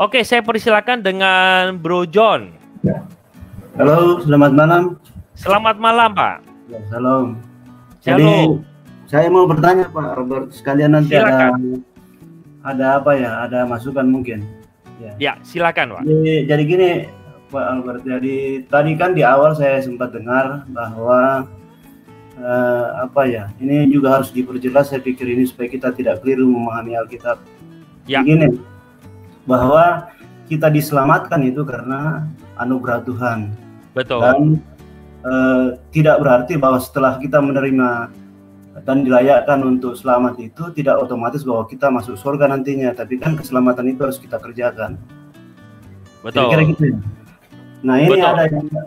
Oke, saya persilakan dengan Bro John. Ya. Halo, selamat malam. Selamat malam, Pak. Ya, salam. Jadi saya mau bertanya Pak Robert, sekalian nanti silakan. ada apa ya? Ada masukan mungkin. Ya, silakan, Pak. Jadi gini, Pak Albert. Jadi tadi kan di awal saya sempat dengar bahwa ini juga harus diperjelas. Saya pikir ini supaya kita tidak keliru memahami Alkitab. Ya. Begini, bahwa kita diselamatkan itu karena anugerah Tuhan. Betul. Dan tidak berarti bahwa setelah kita menerima dan dilayakkan untuk selamat itu tidak otomatis bahwa kita masuk surga nantinya, tapi kan keselamatan itu harus kita kerjakan. Betul. Kira-kira gitu ya. Nah ini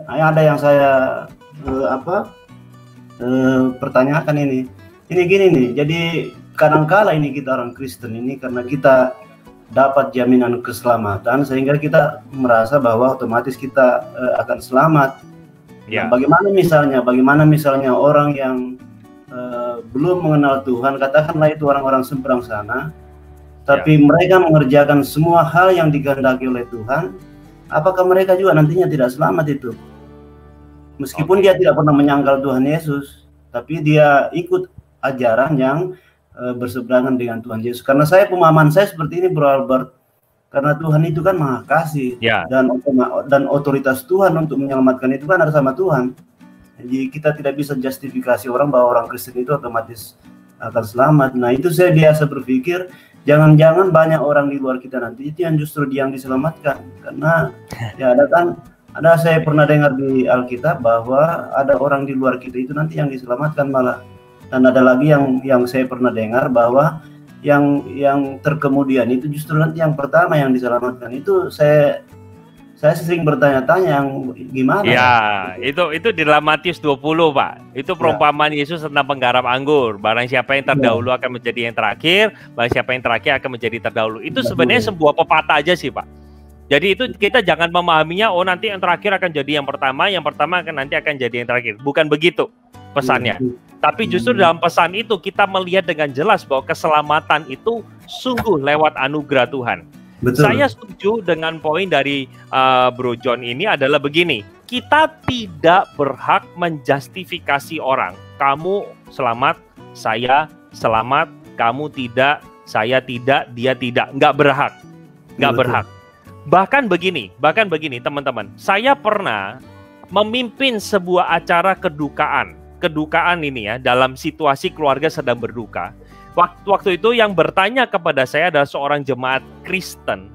ada yang saya pertanyakan ini gini nih. Jadi kadangkala ini kita orang Kristen ini karena kita dapat jaminan keselamatan sehingga kita merasa bahwa otomatis kita akan selamat. Ya. Nah, bagaimana misalnya orang yang belum mengenal Tuhan, katakanlah itu orang-orang seberang sana, tapi mereka mengerjakan semua hal yang dikehendaki oleh Tuhan, apakah mereka juga nantinya tidak selamat itu? Meskipun dia tidak pernah menyangkal Tuhan Yesus, tapi dia ikut ajaran yang berseberangan dengan Tuhan Yesus. Karena pemahaman saya seperti ini, Bro Albert, karena Tuhan itu kan Maha Kasih, dan otoritas Tuhan untuk menyelamatkan itu kan ada sama Tuhan. Jadi kita tidak bisa justifikasi orang bahwa orang Kristen itu otomatis akan selamat. Nah itu saya biasa berpikir, jangan-jangan banyak orang di luar kita nanti itu yang justru yang diselamatkan. Karena ya ada saya pernah dengar di Alkitab bahwa ada orang di luar kita itu nanti yang diselamatkan malah. Dan ada lagi yang saya pernah dengar bahwa yang terkemudian itu justru nanti yang pertama yang diselamatkan. Itu saya sering bertanya-tanya yang gimana? Ya, itu di dalam Matius 20, Pak. Itu perumpamaan Yesus tentang penggarap anggur. Barang siapa yang terdahulu akan menjadi yang terakhir, barang siapa yang terakhir akan menjadi terdahulu. Itu sebenarnya sebuah pepatah aja sih, Pak. Jadi itu kita jangan memahaminya, oh nanti yang terakhir akan jadi yang pertama nanti akan jadi yang terakhir. Bukan begitu pesannya. Tapi justru dalam pesan itu kita melihat dengan jelas bahwa keselamatan itu sungguh lewat anugerah Tuhan. Betul. Saya setuju dengan poin dari Bro John ini adalah begini, kita tidak berhak menjustifikasi orang. Kamu selamat, saya selamat, kamu tidak, saya tidak, dia tidak. Nggak berhak. Bahkan begini teman-teman, saya pernah memimpin sebuah acara kedukaan ini ya, dalam situasi keluarga sedang berduka. Waktu itu yang bertanya kepada saya adalah seorang jemaat Kristen,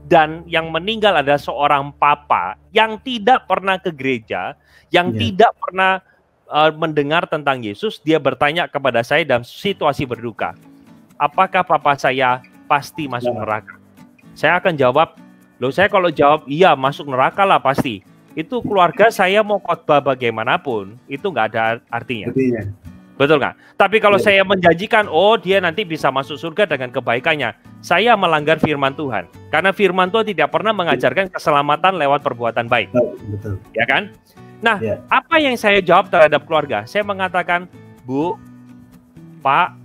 dan yang meninggal adalah seorang papa yang tidak pernah ke gereja, yang tidak pernah mendengar tentang Yesus. Dia bertanya kepada saya dalam situasi berduka, apakah papa saya pasti masuk neraka? Saya akan jawab, saya kalau jawab iya masuk neraka lah pasti, itu keluarga saya mau khotbah bagaimanapun itu nggak ada artinya. Betul nggak? Tapi kalau saya menjanjikan, dia nanti bisa masuk surga dengan kebaikannya, saya melanggar firman Tuhan. Karena firman Tuhan tidak pernah mengajarkan keselamatan lewat perbuatan baik. Betul. Ya kan? Nah, apa yang saya jawab terhadap keluarga? Saya mengatakan, Bu, Pak,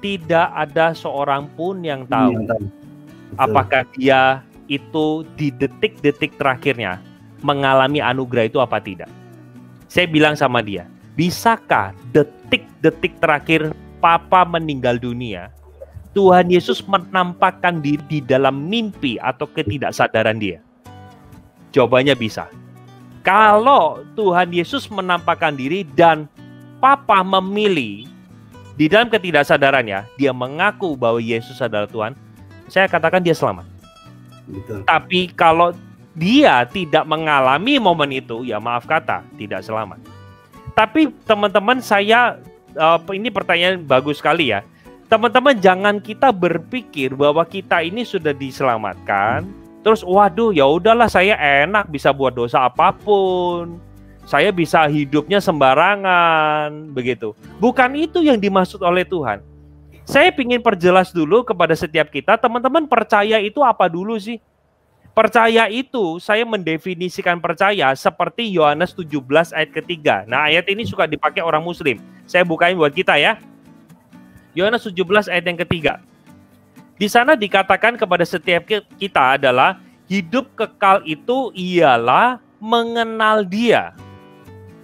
tidak ada seorang pun yang tahu apakah dia itu di detik-detik terakhirnya mengalami anugerah itu apa tidak. Saya bilang sama dia, bisakah detik-detik terakhir papa meninggal dunia, Tuhan Yesus menampakkan diri di dalam mimpi atau ketidaksadaran dia? Jawabannya bisa. Kalau Tuhan Yesus menampakkan diri dan papa memilih di dalam ketidaksadarannya, dia mengaku bahwa Yesus adalah Tuhan, saya katakan dia selamat. Betul. Tapi kalau dia tidak mengalami momen itu, ya maaf kata, tidak selamat. Tapi teman-teman, ini pertanyaan bagus sekali ya. Teman-teman, jangan kita berpikir bahwa kita ini sudah diselamatkan, terus waduh ya udahlah saya enak bisa buat dosa apapun, saya bisa hidupnya sembarangan, begitu. Bukan itu yang dimaksud oleh Tuhan. Saya ingin perjelas dulu kepada setiap kita, teman-teman, percaya itu apa dulu sih? Percaya itu, saya mendefinisikan percaya seperti Yohanes 17 ayat ketiga. Nah, ayat ini suka dipakai orang muslim. Saya bukain buat kita ya. Yohanes 17 ayat yang ketiga. Di sana dikatakan kepada setiap kita adalah hidup kekal itu ialah mengenal Dia.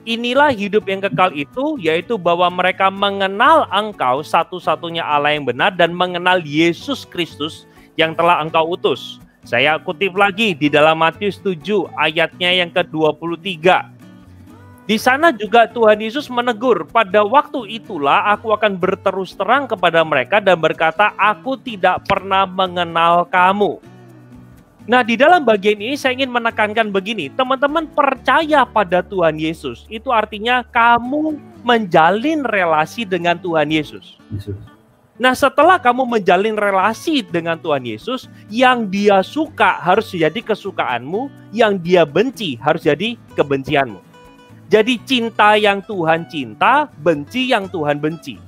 Inilah hidup yang kekal itu, yaitu bahwa mereka mengenal Engkau satu-satunya Allah yang benar dan mengenal Yesus Kristus yang telah Engkau utus. Saya kutip lagi di dalam Matius 7 ayatnya yang ke-23. Di sana juga Tuhan Yesus menegur, pada waktu itulah aku akan berterus terang kepada mereka dan berkata, aku tidak pernah mengenal kamu. Nah, di dalam bagian ini saya ingin menekankan begini, teman-teman percaya pada Tuhan Yesus, itu artinya kamu menjalin relasi dengan Tuhan Yesus. Nah, setelah kamu menjalin relasi dengan Tuhan Yesus, yang Dia suka harus jadi kesukaanmu, yang Dia benci harus jadi kebencianmu. Jadi cinta yang Tuhan cinta, benci yang Tuhan benci.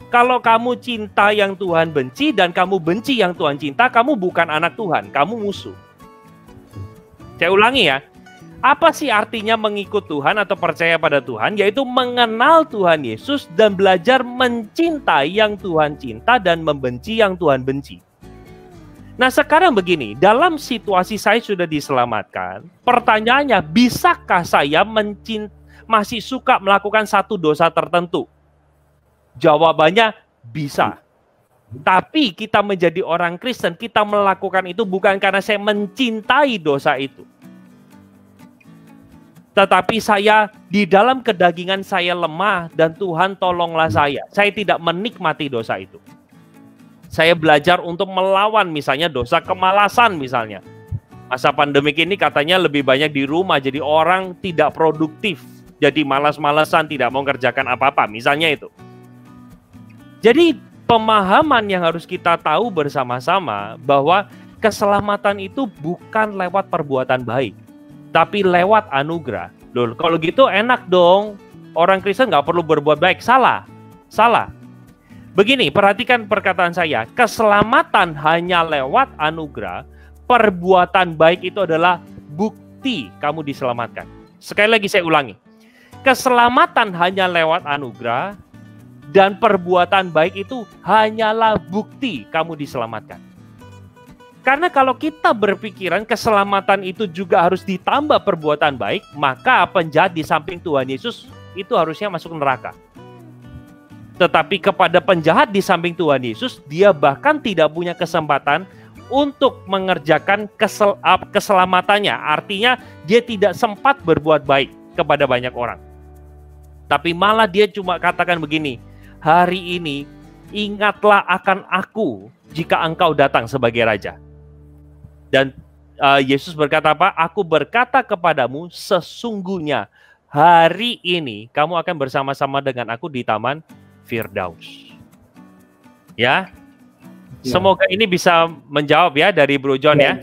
Kalau kamu cinta yang Tuhan benci dan kamu benci yang Tuhan cinta, kamu bukan anak Tuhan, kamu musuh. Saya ulangi ya, apa sih artinya mengikut Tuhan atau percaya pada Tuhan? Yaitu mengenal Tuhan Yesus dan belajar mencintai yang Tuhan cinta dan membenci yang Tuhan benci. Nah, sekarang begini, dalam situasi saya sudah diselamatkan, pertanyaannya, bisakah saya masih suka melakukan satu dosa tertentu? Jawabannya bisa. Tapi kita menjadi orang Kristen, kita melakukan itu bukan karena saya mencintai dosa itu. Tetapi saya di dalam kedagingan saya lemah dan Tuhan tolonglah saya. Saya tidak menikmati dosa itu. Saya belajar untuk melawan misalnya dosa kemalasan misalnya. Masa pandemik ini katanya lebih banyak di rumah, jadi orang tidak produktif. Jadi malas-malasan, tidak mau kerjakan apa-apa, misalnya itu. Jadi pemahaman yang harus kita tahu bersama-sama bahwa keselamatan itu bukan lewat perbuatan baik, tapi lewat anugerah. Loh, kalau gitu enak dong, orang Kristen nggak perlu berbuat baik. Salah. Begini, perhatikan perkataan saya, keselamatan hanya lewat anugerah, perbuatan baik itu adalah bukti kamu diselamatkan. Sekali lagi saya ulangi, keselamatan hanya lewat anugerah, dan perbuatan baik itu hanyalah bukti kamu diselamatkan. Karena kalau kita berpikiran keselamatan itu juga harus ditambah perbuatan baik, maka penjahat di samping Tuhan Yesus itu harusnya masuk neraka. Tetapi kepada penjahat di samping Tuhan Yesus, dia bahkan tidak punya kesempatan untuk mengerjakan keselamatannya. Artinya dia tidak sempat berbuat baik kepada banyak orang. Tapi malah dia cuma katakan begini, hari ini ingatlah akan aku jika engkau datang sebagai raja. Dan Yesus berkata apa? Aku berkata kepadamu, sesungguhnya hari ini kamu akan bersama-sama dengan aku di Taman Firdaus. Ya, semoga ini bisa menjawab ya dari Bro John ya.